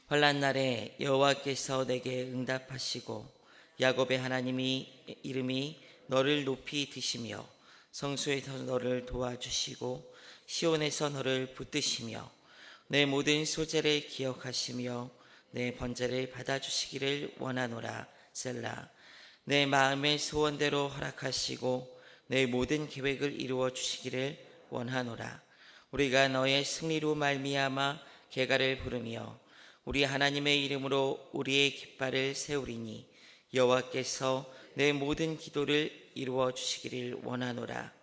환난 날에 여호와께서 내게 응답하시고 야곱의 하나님이 이름이 너를 높이 드시며 성소에서 너를 도와주시고 시온에서 너를 붙드시며 내 모든 소재를 기억하시며 내 번제를 받아주시기를 원하노라. 셀라. 내 마음의 소원대로 허락하시고 내 모든 계획을 이루어 주시기를 원하노라. 우리가 너의 승리로 말미암아 계가를 부르며 우리 하나님의 이름으로 우리의 깃발을 세우리니 여호와께서 내 모든 기도를 이루어 주시기를 원하노라.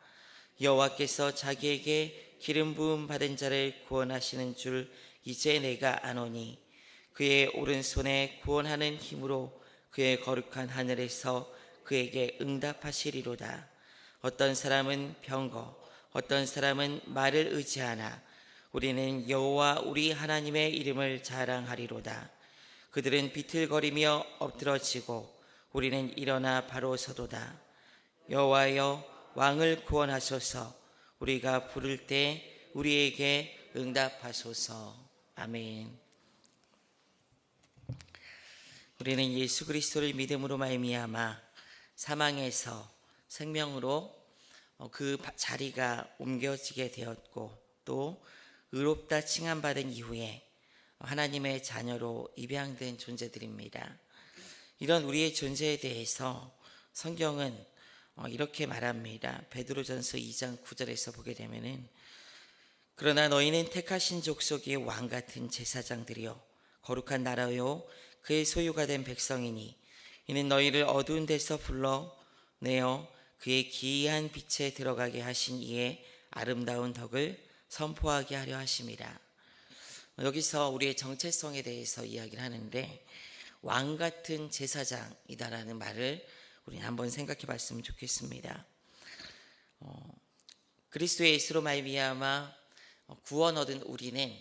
여호와께서 자기에게 기름 부음 받은 자를 구원하시는 줄 이제 내가 아노니 그의 오른손에 구원하는 힘으로 그의 거룩한 하늘에서 그에게 응답하시리로다. 어떤 사람은 병거, 어떤 사람은 말을 의지하나 우리는 여호와 우리 하나님의 이름을 자랑하리로다. 그들은 비틀거리며 엎드러지고 우리는 일어나 바로 서도다. 여호와여, 왕을 구원하소서. 우리가 부를 때 우리에게 응답하소서. 아멘. 우리는 예수 그리스도를 믿음으로 말미암아 사망에서 생명으로 그 자리가 옮겨지게 되었고 또 의롭다 칭함받은 이후에 하나님의 자녀로 입양된 존재들입니다. 이런 우리의 존재에 대해서 성경은 이렇게 말합니다. 베드로전서 2장 9절에서 보게 되면은 그러나 너희는 택하신 족속의 왕같은 제사장들이요 거룩한 나라요 그의 소유가 된 백성이니 이는 너희를 어두운 데서 불러내어 그의 기이한 빛에 들어가게 하신 이의 아름다운 덕을 선포하게 하려 하심이라. 여기서 우리의 정체성에 대해서 이야기를 하는데 왕같은 제사장이다라는 말을 우리는 한번 생각해 봤으면 좋겠습니다. 그리스도 예수로 말미암아 구원 얻은 우리는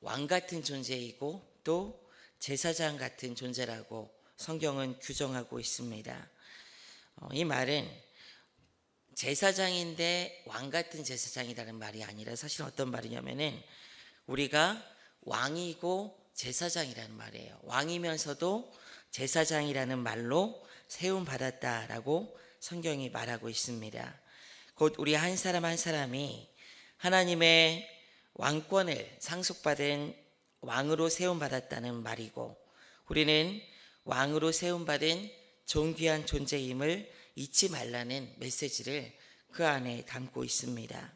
왕같은 존재이고 또 제사장 같은 존재라고 성경은 규정하고 있습니다. 이 말은 제사장인데 왕같은 제사장이라는 말이 아니라 사실 어떤 말이냐면은 우리가 왕이고 제사장이라는 말이에요. 왕이면서도 제사장이라는 말로 세움받았다라고 성경이 말하고 있습니다. 곧 우리 한 사람 한 사람이 하나님의 왕권을 상속받은 왕으로 세움받았다는 말이고 우리는 왕으로 세움받은 존귀한 존재임을 잊지 말라는 메시지를 그 안에 담고 있습니다.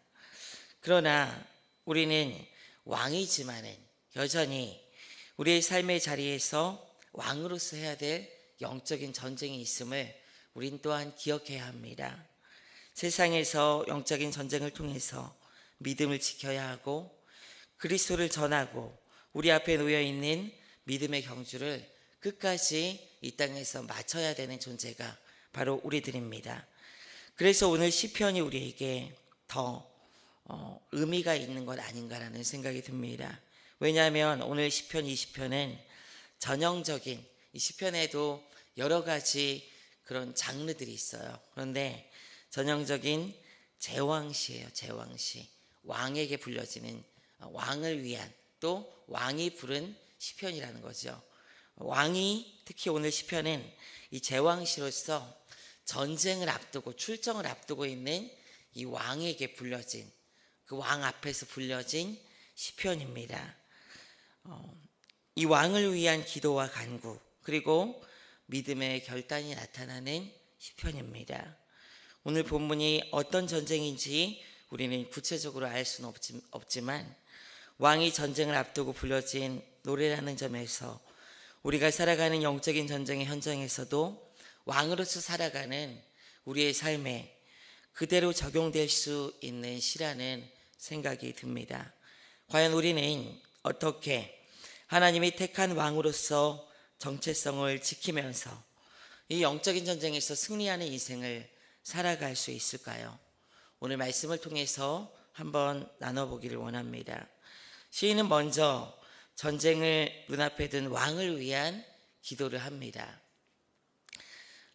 그러나 우리는 왕이지만은 여전히 우리의 삶의 자리에서 왕으로서 해야 될 영적인 전쟁이 있음을 우린 또한 기억해야 합니다. 세상에서 영적인 전쟁을 통해서 믿음을 지켜야 하고 그리스도를 전하고 우리 앞에 놓여있는 믿음의 경주를 끝까지 이 땅에서 마쳐야 되는 존재가 바로 우리들입니다. 그래서 오늘 시편이 우리에게 더 의미가 있는 것 아닌가라는 생각이 듭니다. 왜냐하면 오늘 시편 20편은 전형적인 이 시편에도 여러 가지 그런 장르들이 있어요. 그런데 전형적인 제왕시예요. 제왕시. 왕에게 불려지는 왕을 위한 또 왕이 부른 시편이라는 거죠. 왕이 특히 오늘 시편은 이 제왕시로서 전쟁을 앞두고 출정을 앞두고 있는 이 왕에게 불려진 그 왕 앞에서 불려진 시편입니다. 이 왕을 위한 기도와 간구 그리고 믿음의 결단이 나타나는 시편입니다. 오늘 본문이 어떤 전쟁인지 우리는 구체적으로 알 수는 없지만 왕이 전쟁을 앞두고 불려진 노래라는 점에서 우리가 살아가는 영적인 전쟁의 현장에서도 왕으로서 살아가는 우리의 삶에 그대로 적용될 수 있는 시라는 생각이 듭니다. 과연 우리는 어떻게 하나님이 택한 왕으로서 정체성을 지키면서 이 영적인 전쟁에서 승리하는 인생을 살아갈 수 있을까요? 오늘 말씀을 통해서 한번 나눠보기를 원합니다. 시인은 먼저 전쟁을 눈앞에 둔 왕을 위한 기도를 합니다.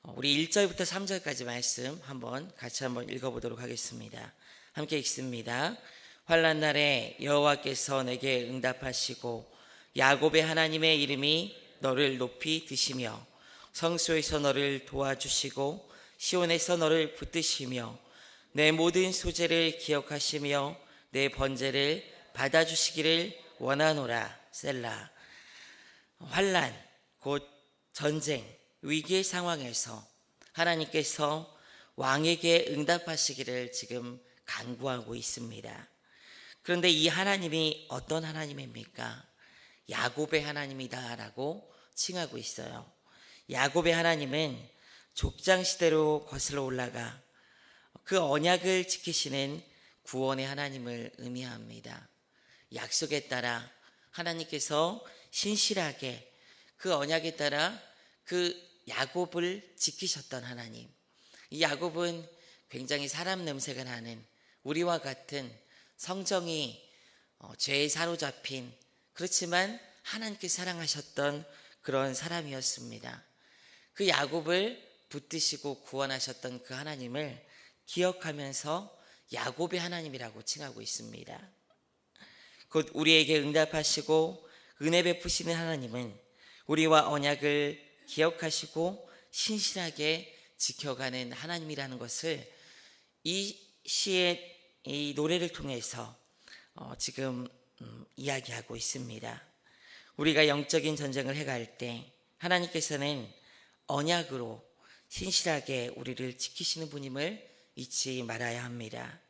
우리 1절부터 3절까지 말씀 같이 한번 읽어보도록 하겠습니다. 함께 읽습니다. 환난 날에 여호와께서 내게 응답하시고 야곱의 하나님의 이름이 너를 높이 드시며 성소에서 너를 도와주시고 시온에서 너를 붙드시며 내 모든 소재를 기억하시며 내 번제를 받아주시기를 원하노라. 셀라. 환난, 곧 전쟁, 위기의 상황에서 하나님께서 왕에게 응답하시기를 지금 간구하고 있습니다. 그런데 이 하나님이 어떤 하나님입니까? 야곱의 하나님이다라고 칭하고 있어요. 야곱의 하나님은 족장시대로 거슬러 올라가 그 언약을 지키시는 구원의 하나님을 의미합니다. 약속에 따라 하나님께서 신실하게 그 언약에 따라 그 야곱을 지키셨던 하나님. 이 야곱은 굉장히 사람 냄새가 나는 우리와 같은 성정이 죄에 사로잡힌, 그렇지만 하나님께 사랑하셨던 그런 사람이었습니다. 그 야곱을 붙드시고 구원하셨던 그 하나님을 기억하면서 야곱의 하나님이라고 칭하고 있습니다. 곧 우리에게 응답하시고 은혜 베푸시는 하나님은 우리와 언약을 기억하시고 신실하게 지켜가는 하나님이라는 것을 이 시의 이 노래를 통해서 지금 이야기하고 있습니다. 우리가 영적인 전쟁을 해갈 때 하나님께서는 언약으로 신실하게 우리를 지키시는 분임을 잊지 말아야 합니다.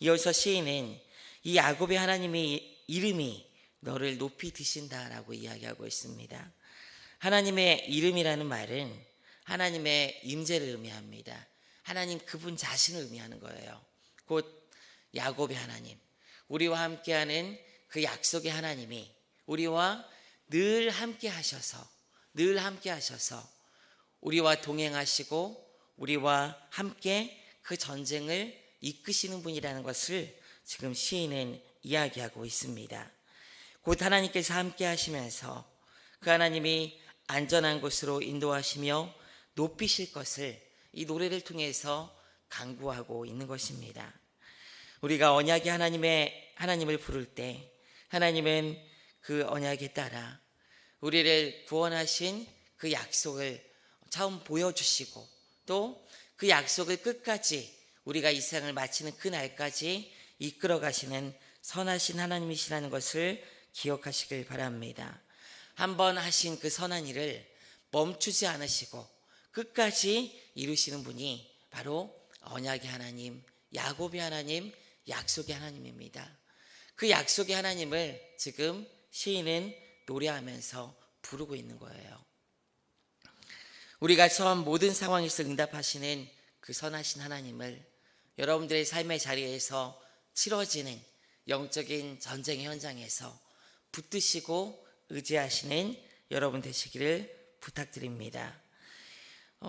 이어서 시인은 이 야곱의 하나님의 이름이 너를 높이 드신다라고 이야기하고 있습니다. 하나님의 이름이라는 말은 하나님의 임재를 의미합니다. 하나님 그분 자신을 의미하는 거예요. 곧 야곱의 하나님, 우리와 함께하는 그 약속의 하나님이 우리와 늘 함께 하셔서 우리와 동행하시고 우리와 함께 그 전쟁을 이끄시는 분이라는 것을 지금 시인은 이야기하고 있습니다. 곧 하나님께서 함께 하시면서 그 하나님이 안전한 곳으로 인도하시며 높이실 것을 이 노래를 통해서 간구하고 있는 것입니다. 우리가 언약의 하나님을 부를 때 하나님은 그 언약에 따라 우리를 구원하신 그 약속을 처음 보여주시고 또 그 약속을 끝까지 우리가 이 세상을 마치는 그 날까지 이끌어 가시는 선하신 하나님이시라는 것을 기억하시길 바랍니다. 한번 하신 그 선한 일을 멈추지 않으시고 끝까지 이루시는 분이 바로 언약의 하나님, 야곱의 하나님, 약속의 하나님입니다. 그 약속의 하나님을 지금 시인은 노래하면서 부르고 있는 거예요. 우리가 처음 모든 상황에서 응답하시는 그 선하신 하나님을 여러분들의 삶의 자리에서 치러지는 영적인 전쟁의 현장에서 붙드시고 의지하시는 여러분 되시기를 부탁드립니다.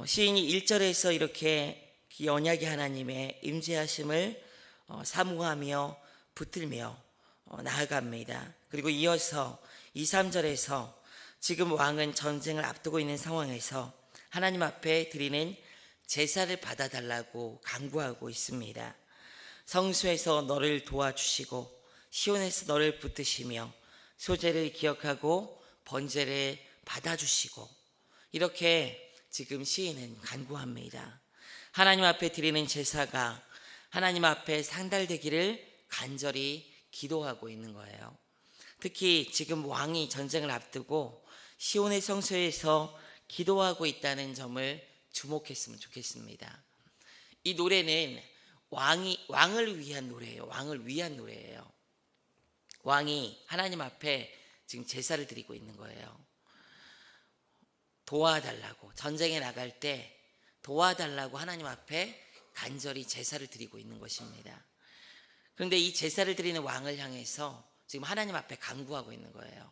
시인이 1절에서 이렇게 언약의 하나님의 임재하심을 사모하며 붙들며 나아갑니다. 그리고 이어서 2, 3절에서 지금 왕은 전쟁을 앞두고 있는 상황에서 하나님 앞에 드리는 제사를 받아달라고 간구하고 있습니다. 성소에서 너를 도와주시고 시온에서 너를 붙드시며 소재를 기억하고 번제를 받아주시고 이렇게 지금 시인은 간구합니다. 하나님 앞에 드리는 제사가 하나님 앞에 상달되기를 간절히 기도하고 있는 거예요. 특히 지금 왕이 전쟁을 앞두고 시온의 성소에서 기도하고 있다는 점을 주목했으면 좋겠습니다. 이 노래는 왕을 위한 노래예요. 왕을 위한 노래예요. 왕이 하나님 앞에 지금 제사를 드리고 있는 거예요. 도와달라고, 전쟁에 나갈 때 도와달라고 하나님 앞에 간절히 제사를 드리고 있는 것입니다. 그런데 이 제사를 드리는 왕을 향해서 지금 하나님 앞에 간구하고 있는 거예요.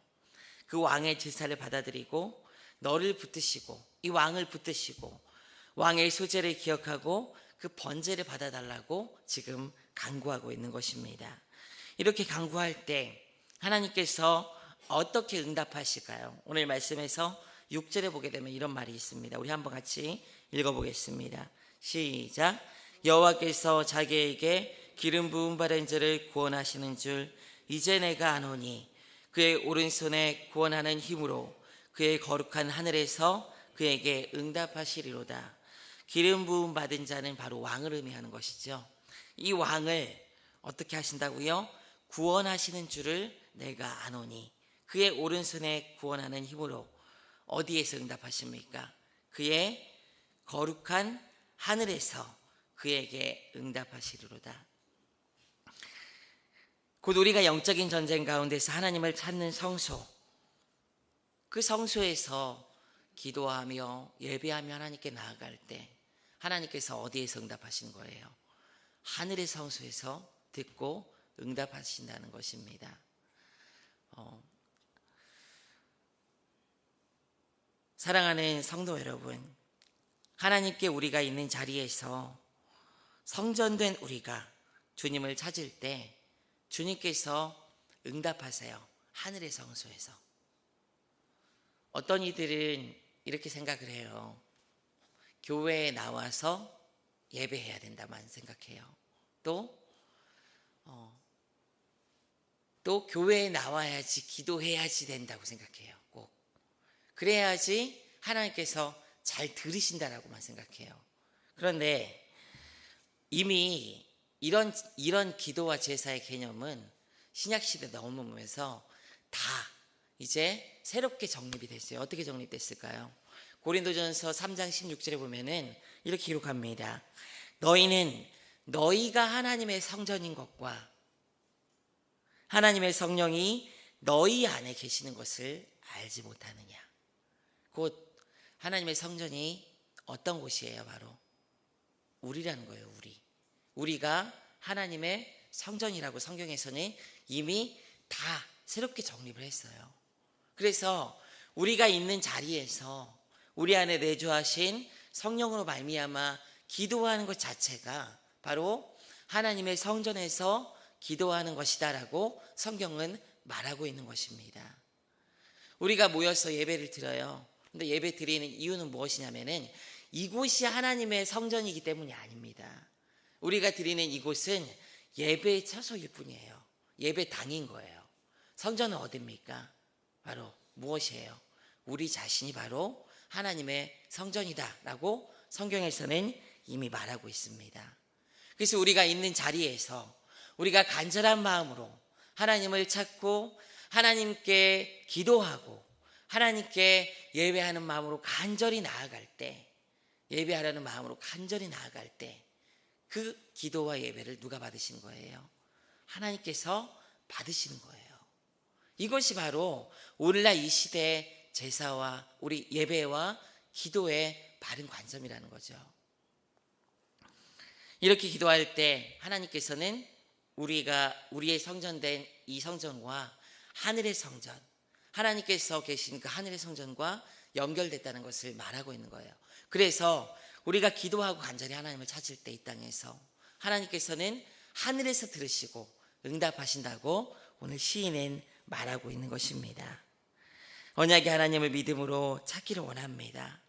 그 왕의 제사를 받아들이고 너를 붙드시고 이 왕을 붙드시고 왕의 소재를 기억하고 그 번제를 받아달라고 지금 간구하고 있는 것입니다. 이렇게 간구할 때 하나님께서 어떻게 응답하실까요? 오늘 말씀에서 6절에 보게 되면 이런 말이 있습니다. 우리 한번 같이 읽어보겠습니다. 시작. 여호와께서 자기에게 기름 부음 바른 자를 구원하시는 줄 이제 내가 아노니 그의 오른손에 구원하는 힘으로 그의 거룩한 하늘에서 그에게 응답하시리로다. 기름 부음 받은 자는 바로 왕을 의미하는 것이죠. 이 왕을 어떻게 하신다고요? 구원하시는 줄을 내가 아노니. 그의 오른손에 구원하는 힘으로 어디에서 응답하십니까? 그의 거룩한 하늘에서 그에게 응답하시리로다. 곧 우리가 영적인 전쟁 가운데서 하나님을 찾는 성소, 그 성소에서 기도하며 예배하며 하나님께 나아갈 때 하나님께서 어디에서 응답하시는 거예요? 하늘의 성소에서 듣고 응답하신다는 것입니다. 사랑하는 성도 여러분, 하나님께 우리가 있는 자리에서 성전된 우리가 주님을 찾을 때 주님께서 응답하세요. 하늘의 성소에서. 어떤 이들은 이렇게 생각을 해요. 교회에 나와서 예배해야 된다만 생각해요. 또 교회에 나와야지, 기도해야지 된다고 생각해요. 꼭 그래야지 하나님께서 잘 들으신다라고만 생각해요. 그런데 이미 이런 기도와 제사의 개념은 신약시대 넘어오면서 다 이제 새롭게 정립이 됐어요. 어떻게 정립됐을까요? 고린도전서 3장 16절에 보면은 이렇게 기록합니다. 너희는 너희가 하나님의 성전인 것과 하나님의 성령이 너희 안에 계시는 것을 알지 못하느냐. 곧 하나님의 성전이 어떤 곳이에요? 바로 우리라는 거예요. 우리가 하나님의 성전이라고 성경에서는 이미 다 새롭게 정립을 했어요. 그래서 우리가 있는 자리에서 우리 안에 내주하신 성령으로 말미암아 기도하는 것 자체가 바로 하나님의 성전에서 기도하는 것이다라고 성경은 말하고 있는 것입니다. 우리가 모여서 예배를 드려요. 근데 예배 드리는 이유는 무엇이냐면은 이곳이 하나님의 성전이기 때문이 아닙니다. 우리가 드리는 이곳은 예배의 처소일 뿐이에요. 예배당인 거예요. 성전은 어딥니까? 바로 무엇이에요? 우리 자신이 바로 하나님의 성전이다라고 성경에서는 이미 말하고 있습니다. 그래서 우리가 있는 자리에서 우리가 간절한 마음으로 하나님을 찾고 하나님께 기도하고 하나님께 예배하는 마음으로 간절히 나아갈 때, 예배하려는 마음으로 간절히 나아갈 때 그 기도와 예배를 누가 받으신 거예요? 하나님께서 받으시는 거예요. 이것이 바로 오늘날 이 시대의 제사와 우리 예배와 기도의 바른 관점이라는 거죠. 이렇게 기도할 때 하나님께서는 우리의 성전된 이 성전과 하늘의 성전, 하나님께서 계신 그 하늘의 성전과 연결됐다는 것을 말하고 있는 거예요. 그래서 우리가 기도하고 간절히 하나님을 찾을 때 이 땅에서 하나님께서는 하늘에서 들으시고 응답하신다고 오늘 시인은 말하고 있는 것입니다. 언약의 하나님을 믿음으로 찾기를 원합니다.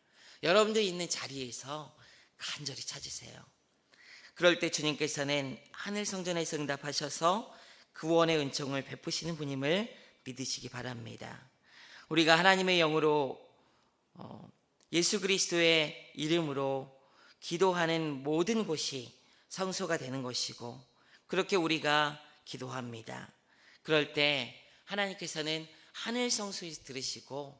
여러분들이 있는 자리에서 간절히 찾으세요. 그럴 때 주님께서는 하늘 성전에서 응답하셔서 구원의 은총을 베푸시는 분임을 믿으시기 바랍니다. 우리가 하나님의 영으로 예수 그리스도의 이름으로 기도하는 모든 곳이 성소가 되는 것이고, 그렇게 우리가 기도합니다. 그럴 때 하나님께서는 하늘 성소에서 들으시고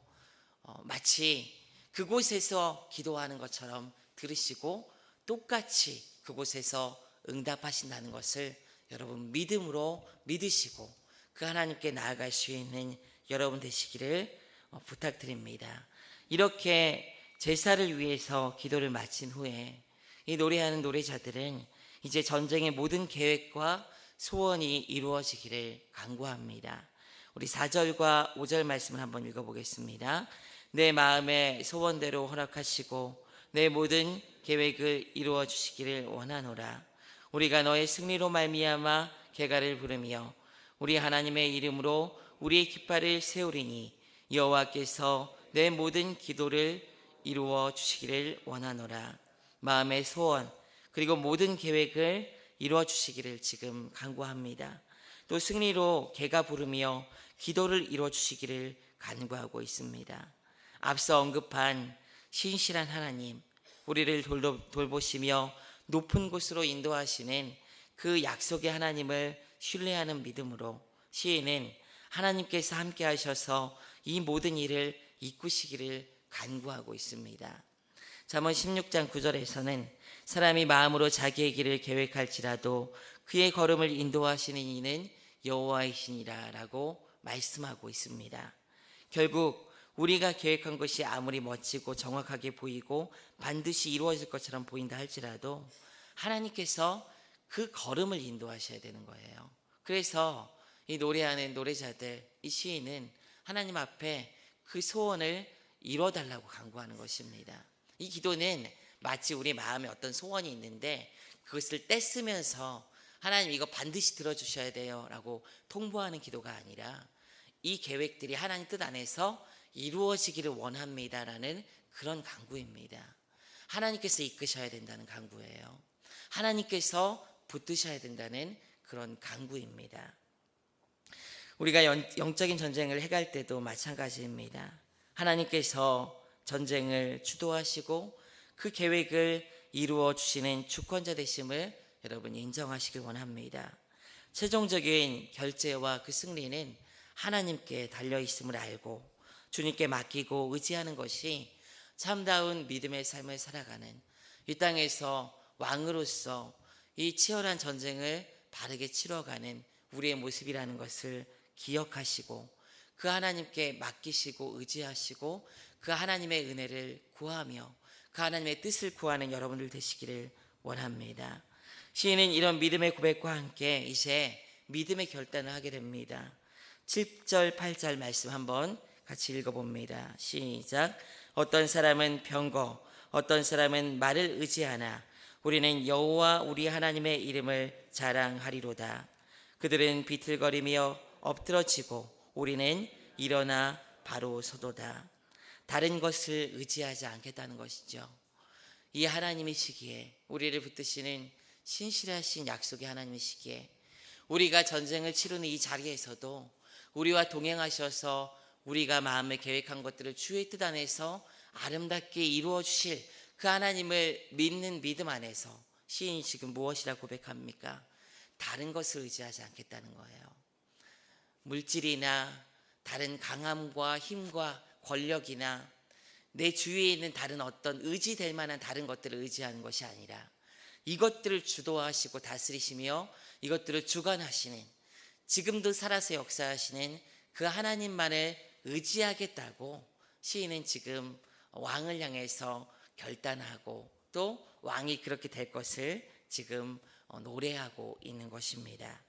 마치 그곳에서 기도하는 것처럼 들으시고 똑같이 그곳에서 응답하신다는 것을 여러분 믿음으로 믿으시고 그 하나님께 나아갈 수 있는 여러분 되시기를 부탁드립니다. 이렇게 제사를 위해서 기도를 마친 후에 이 노래하는 노래자들은 이제 전쟁의 모든 계획과 소원이 이루어지기를 간구합니다. 우리 4절과 5절 말씀을 한번 읽어보겠습니다. 내 마음의 소원대로 허락하시고 내 모든 계획을 이루어 주시기를 원하노라. 우리가 너의 승리로 말미암아 개가를 부르며 우리 하나님의 이름으로 우리의 깃발을 세우리니 여호와께서 내 모든 기도를 이루어 주시기를 원하노라. 마음의 소원 그리고 모든 계획을 이루어 주시기를 지금 간구합니다. 또 승리로 개가 부르며 기도를 이루어 주시기를 간구하고 있습니다. 앞서 언급한 신실한 하나님, 우리를 돌보시며 높은 곳으로 인도하시는 그 약속의 하나님을 신뢰하는 믿음으로 시인은 하나님께서 함께 하셔서 이 모든 일을 이끄시기를 간구하고 있습니다. 잠언 16장 9절에서는 사람이 마음으로 자기의 길을 계획할지라도 그의 걸음을 인도하시는 이는 여호와이시니라 라고 말씀하고 있습니다. 결국 우리가 계획한 것이 아무리 멋지고 정확하게 보이고 반드시 이루어질 것처럼 보인다 할지라도 하나님께서 그 걸음을 인도하셔야 되는 거예요. 그래서 이 노래하는 노래자들, 이 시인은 하나님 앞에 그 소원을 이뤄달라고 간구하는 것입니다. 이 기도는 마치 우리 마음에 어떤 소원이 있는데 그것을 떼쓰면서 하나님 이거 반드시 들어주셔야 돼요 라고 통보하는 기도가 아니라 이 계획들이 하나님 뜻 안에서 이루어지기를 원합니다 라는 그런 간구입니다. 하나님께서 이끄셔야 된다는 간구예요. 하나님께서 붙드셔야 된다는 그런 간구입니다. 우리가 영적인 전쟁을 해갈 때도 마찬가지입니다. 하나님께서 전쟁을 주도하시고 그 계획을 이루어 주시는 주권자 되심을 여러분 인정하시길 원합니다. 최종적인 결제와 그 승리는 하나님께 달려 있음을 알고 주님께 맡기고 의지하는 것이 참다운 믿음의 삶을 살아가는 이 땅에서 왕으로서 이 치열한 전쟁을 바르게 치러가는 우리의 모습이라는 것을 기억하시고 그 하나님께 맡기시고 의지하시고 그 하나님의 은혜를 구하며 그 하나님의 뜻을 구하는 여러분들 되시기를 원합니다. 시인은 이런 믿음의 고백과 함께 이제 믿음의 결단을 하게 됩니다. 7절 8절 말씀 한번 같이 읽어봅니다. 시작. 어떤 사람은 병거, 어떤 사람은 말을 의지하나 우리는 여호와 우리 하나님의 이름을 자랑하리로다. 그들은 비틀거리며 엎드러지고 우리는 일어나 바로 서도다. 다른 것을 의지하지 않겠다는 것이죠. 이 하나님이시기에 우리를 붙드시는 신실하신 약속의 하나님이시기에 우리가 전쟁을 치르는 이 자리에서도 우리와 동행하셔서 우리가 마음에 계획한 것들을 주의 뜻 안에서 아름답게 이루어 주실 그 하나님을 믿는 믿음 안에서 시인이 지금 무엇이라 고백합니까? 다른 것을 의지하지 않겠다는 거예요. 물질이나 다른 강함과 힘과 권력이나 내 주위에 있는 다른 어떤 의지될 만한 다른 것들을 의지하는 것이 아니라 이것들을 주도하시고 다스리시며 이것들을 주관하시는 지금도 살아서 역사하시는 그 하나님만을 의지하겠다고 시인은 지금 왕을 향해서 결단하고 또 왕이 그렇게 될 것을 지금 노래하고 있는 것입니다.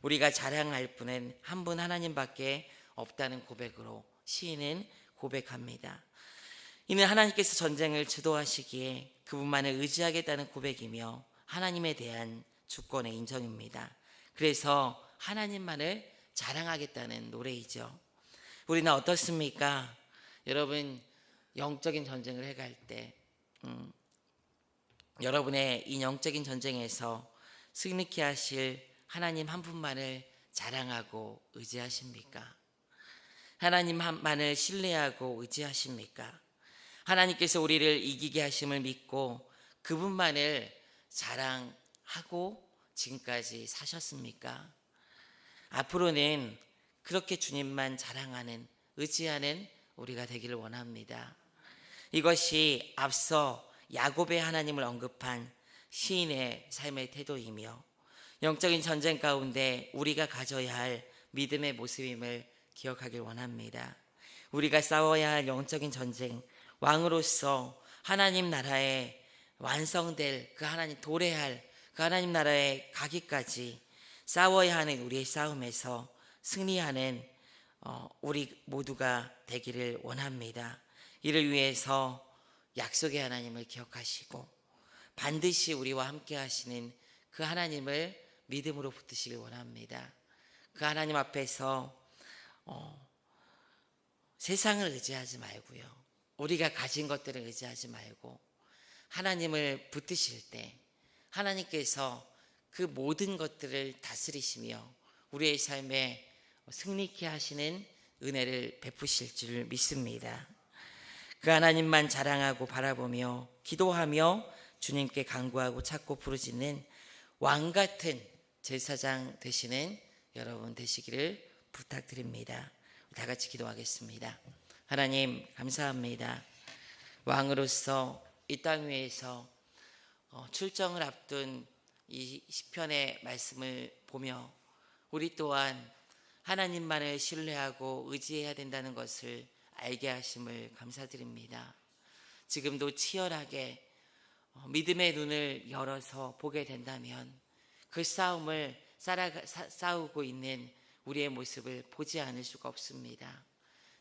우리가 자랑할 분은 한 분 하나님밖에 없다는 고백으로 시인은 고백합니다. 이는 하나님께서 전쟁을 주도하시기에 그분만을 의지하겠다는 고백이며 하나님에 대한 주권의 인정입니다. 그래서 하나님만을 자랑하겠다는 노래이죠. 우리는 어떻습니까? 여러분 영적인 전쟁을 해갈 때 여러분의 이 영적인 전쟁에서 승리케 하실 하나님 한 분만을 자랑하고 의지하십니까? 하나님만을 신뢰하고 의지하십니까? 하나님께서 우리를 이기게 하심을 믿고 그분만을 자랑하고 지금까지 사셨습니까? 앞으로는 그렇게 주님만 자랑하는 의지하는 우리가 되기를 원합니다. 이것이 앞서 야곱의 하나님을 언급한 시인의 삶의 태도이며 영적인 전쟁 가운데 우리가 가져야 할 믿음의 모습임을 기억하길 원합니다. 우리가 싸워야 할 영적인 전쟁, 왕으로서 하나님 나라에 완성될 그 하나님 도래할 그 하나님 나라에 가기까지 싸워야 하는 우리의 싸움에서 승리하는 우리 모두가 되기를 원합니다. 이를 위해서 약속의 하나님을 기억하시고 반드시 우리와 함께 하시는 그 하나님을 믿음으로 붙드시길 원합니다. 그 하나님 앞에서 세상을 의지하지 말고요. 우리가 가진 것들을 의지하지 말고 하나님을 붙드실 때 하나님께서 그 모든 것들을 다스리시며 우리의 삶에 승리케 하시는 은혜를 베푸실 줄 믿습니다. 그 하나님만 자랑하고 바라보며 기도하며 주님께 간구하고 찾고 부르짖는 왕 같은 제사장 되시는 여러분 되시기를 부탁드립니다. 다 같이 기도하겠습니다. 하나님 감사합니다. 왕으로서 이 땅 위에서 출정을 앞둔 이 시편의 말씀을 보며 우리 또한 하나님만을 신뢰하고 의지해야 된다는 것을 알게 하심을 감사드립니다. 지금도 치열하게 믿음의 눈을 열어서 보게 된다면 그 싸움을 싸우고 있는 우리의 모습을 보지 않을 수가 없습니다.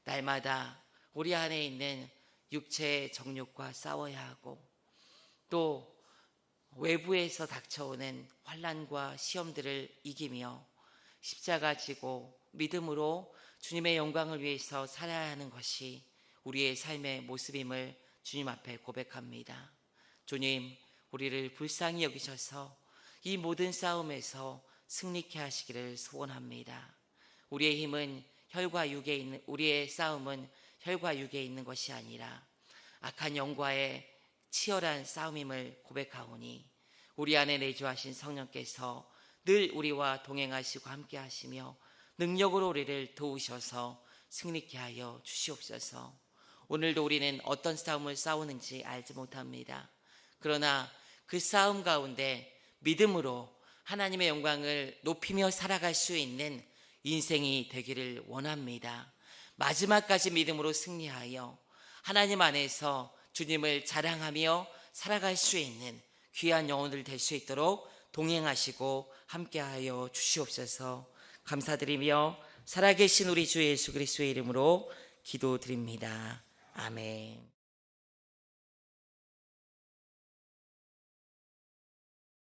날마다 우리 안에 있는 육체의 정욕과 싸워야 하고 또 외부에서 닥쳐오는 환난과 시험들을 이기며 십자가 지고 믿음으로 주님의 영광을 위해서 살아야 하는 것이 우리의 삶의 모습임을 주님 앞에 고백합니다. 주님, 우리를 불쌍히 여기셔서 이 모든 싸움에서 승리케 하시기를 소원합니다. 우리의 힘은 혈과 육에 있는, 우리의 싸움은 혈과 육에 있는 것이 아니라 악한 영과의 치열한 싸움임을 고백하오니 우리 안에 내주하신 성령께서 늘 우리와 동행하시고 함께 하시며 능력으로 우리를 도우셔서 승리케 하여 주시옵소서. 오늘도 우리는 어떤 싸움을 싸우는지 알지 못합니다. 그러나 그 싸움 가운데 믿음으로 하나님의 영광을 높이며 살아갈 수 있는 인생이 되기를 원합니다. 마지막까지 믿음으로 승리하여 하나님 안에서 주님을 자랑하며 살아갈 수 있는 귀한 영혼들 될 수 있도록 동행하시고 함께하여 주시옵소서. 감사드리며 살아계신 우리 주 예수 그리스도의 이름으로 기도드립니다. 아멘.